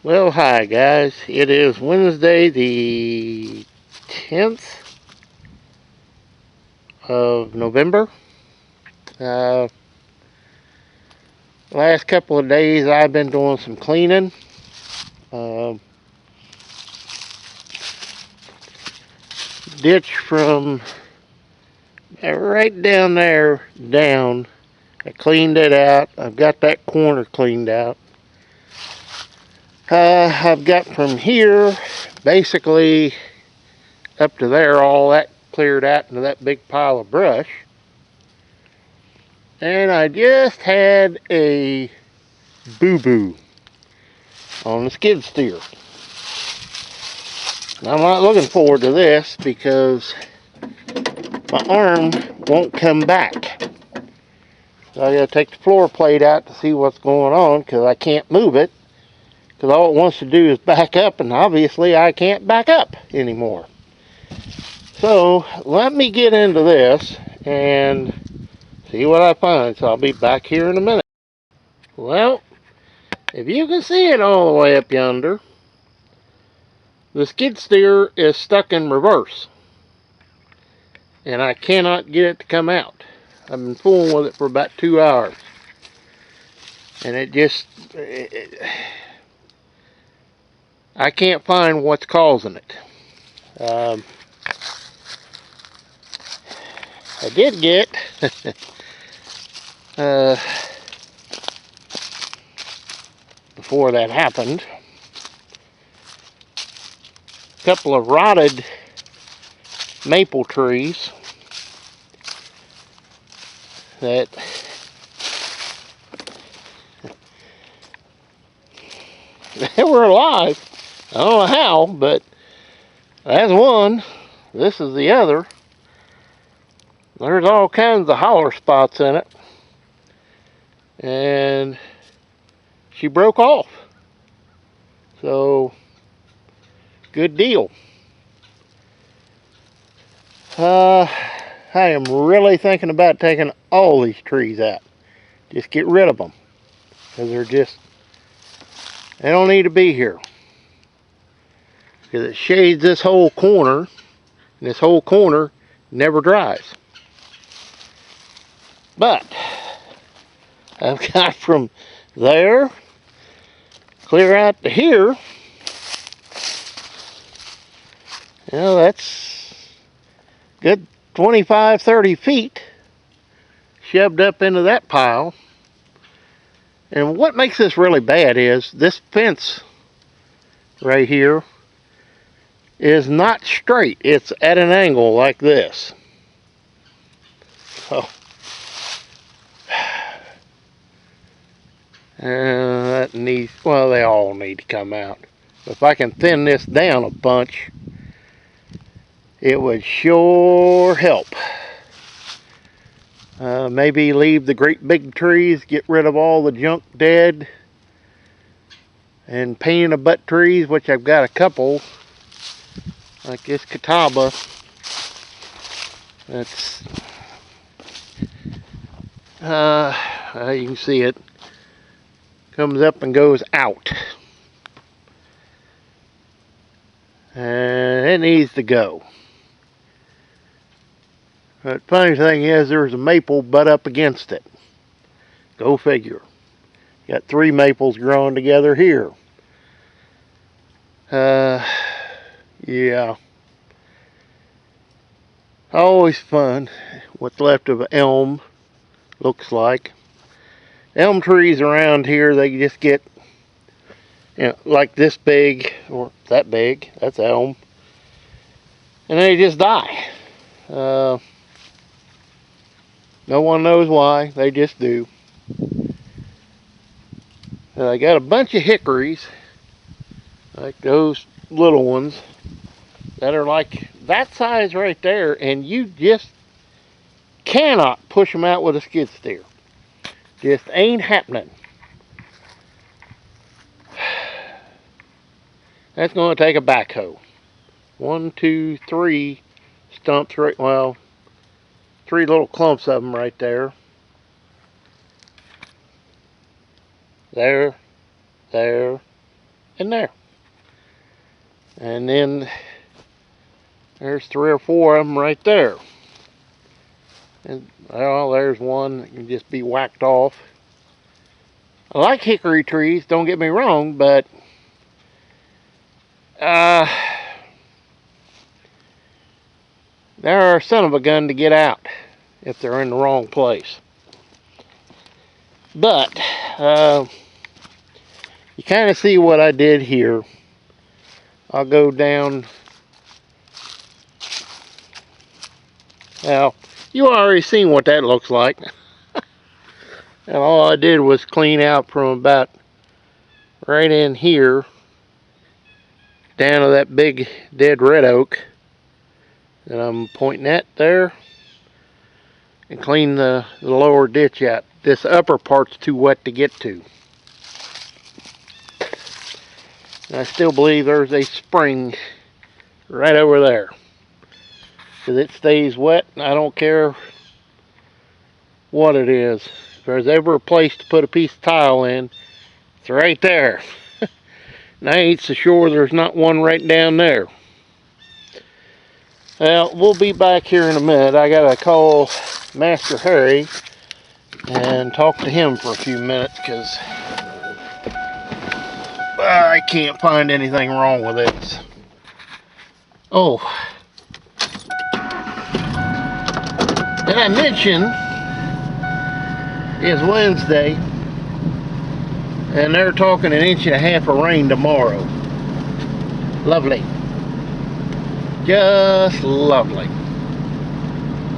Well, hi guys. It is Wednesday the 10th of November. Uh, last couple of days I've been doing some cleaning. Uh, Ditch from right down there down. I cleaned it out. I've got that corner cleaned out. I've got from here basically up to there, all that cleared out into that big pile of brush. And I just had a boo-boo on the skid steer. Now, I'm not looking forward to this because my arm won't come back. So I gotta take the floor plate out to see what's going on because I can't move it, because all it wants to do is back up, and obviously I can't back up anymore. So let me get into this and see what I find. So I'll be back here in a minute. Well, if you can see it all the way up yonder, the skid steer is stuck in reverse, and I cannot get it to come out. I've been fooling with it for about 2 hours, and I can't find what's causing it. I did get before that happened, a couple of rotted maple trees that they were alive. I don't know how, but that's one. This is the other. There's all kinds of holler spots in it, and she broke off. So, good deal. I am really thinking about taking all these trees out. Just get rid of them, because they don't need to be here. Because it shades this whole corner, and this whole corner never dries. But I've got from there clear out to here. You know, that's good 25, 30 feet shoved up into that pile. And what makes this really bad is this fence right here is not straight. It's at an angle like this. So that needs, well, they all need to come out. If I can thin this down a bunch, it would sure help. Maybe leave the great big trees, get rid of all the junk dead, and paint the butt trees, which I've got a couple, like this catawba. That's you can see it comes up and goes out, and it needs to go. But funny thing is, there's a maple butt up against it. Go figure. Got 3 maples growing together here. Yeah. Always fun. What's left of an elm looks like. Elm trees around here, they just get, like this big, or that big. That's elm. And they just die. No one knows why, they just do. And I got a bunch of hickories, like those little ones, that are like that size right there, and you just cannot push them out with a skid steer. Just ain't happening. That's going to take a backhoe. 1, 2, 3 stumps right, well, 3 little clumps of them right there. There, in there. And then there's 3 or 4 of them right there. And well, there's one that can just be whacked off. I like hickory trees, don't get me wrong, but they're a son of a gun to get out if they're in the wrong place. But you kind of see what I did here. I'll go down. Well, you already seen what that looks like. And all I did was clean out from about right in here down to that big dead red oak that I'm pointing at there, and clean the lower ditch out. This upper part's too wet to get to. And I still believe there's a spring right over there, because it stays wet and I don't care what it is. If there's ever a place to put a piece of tile in, it's right there. And I ain't so sure there's not one right down there. Well, we'll be back here in a minute. I gotta call Master Harry and talk to him for a few minutes, because I can't find anything wrong with it. Oh, and I mentioned it's Wednesday, and they're talking 1.5 inches of rain tomorrow. Lovely. Just lovely.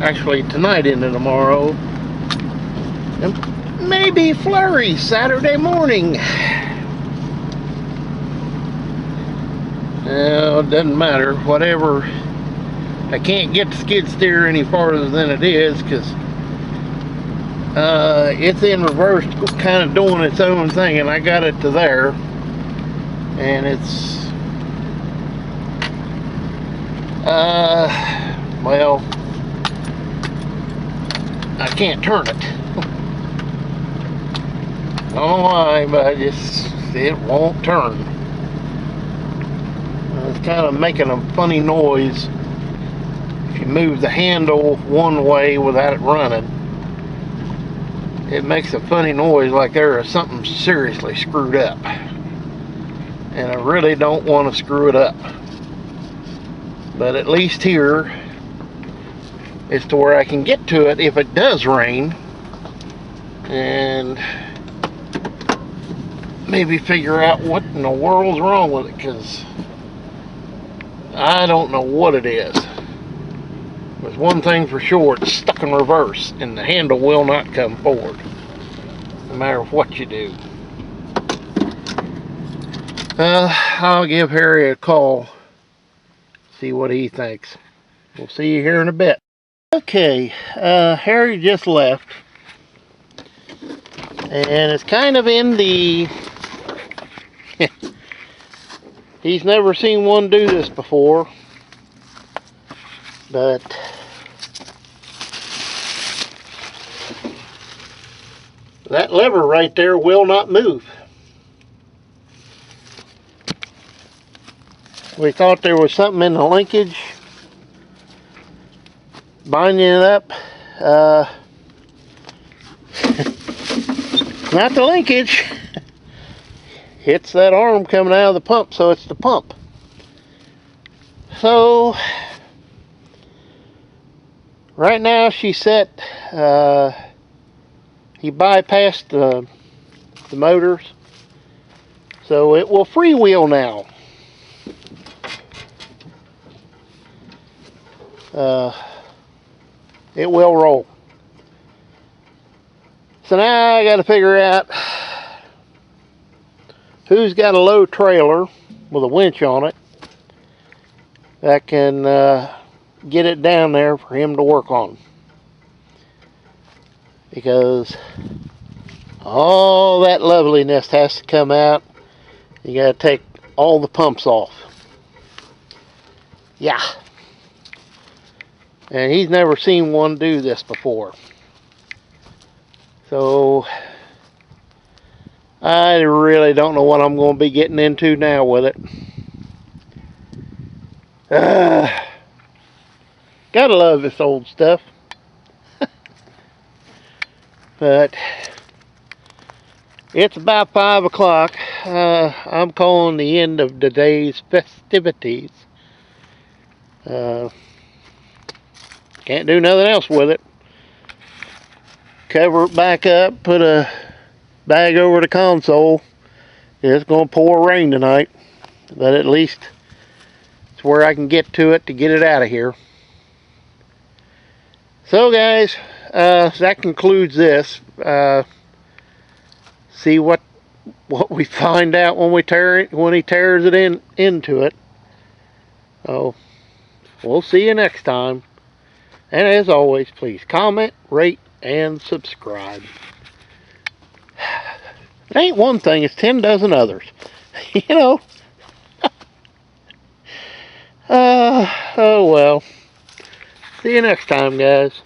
Actually, tonight into tomorrow. And maybe flurries Saturday morning. Well, it doesn't matter. Whatever. I can't get the skid steer any farther than it is, because it's in reverse, kind of doing its own thing, and I got it to there, and it's well, I can't turn it. I don't know why, but it won't turn. It's kind of making a funny noise if you move the handle one way without it running. It makes a funny noise like there is something seriously screwed up, and I really don't want to screw it up. But at least here is to where I can get to it if it does rain, and maybe figure out what in the world's wrong with it, because I don't know what it is. There's one thing for sure, it's stuck in reverse, and the handle will not come forward, no matter what you do. I'll give Harry a call, see what he thinks. We'll see you here in a bit. Okay, Harry just left, and it's kind of in the he's never seen one do this before, but that lever right there will not move. We thought there was something in the linkage binding it up. Not the linkage. It's that arm coming out of the pump, so it's the pump. So right now she set, he bypassed the motors, so it will freewheel now. It will roll. So now I got to figure out who's got a low trailer with a winch on it that can get it down there for him to work on, because all that loveliness has to come out. You got to take all the pumps off. Yeah. And he's never seen one do this before. So I really don't know what I'm going to be getting into now with it. Gotta love this old stuff. But it's about 5 o'clock. I'm calling the end of today's festivities. Can't do nothing else with it. Cover it back up, put a bag over the console. It's going to pour rain tonight, but at least it's where I can get to it to get it out of here. So guys, that concludes this. See what we find out when he tears it into it. So we'll see you next time. And as always, please comment, rate, and subscribe. It ain't one thing, it's 10 dozen others. You know. Oh well. See you next time, guys.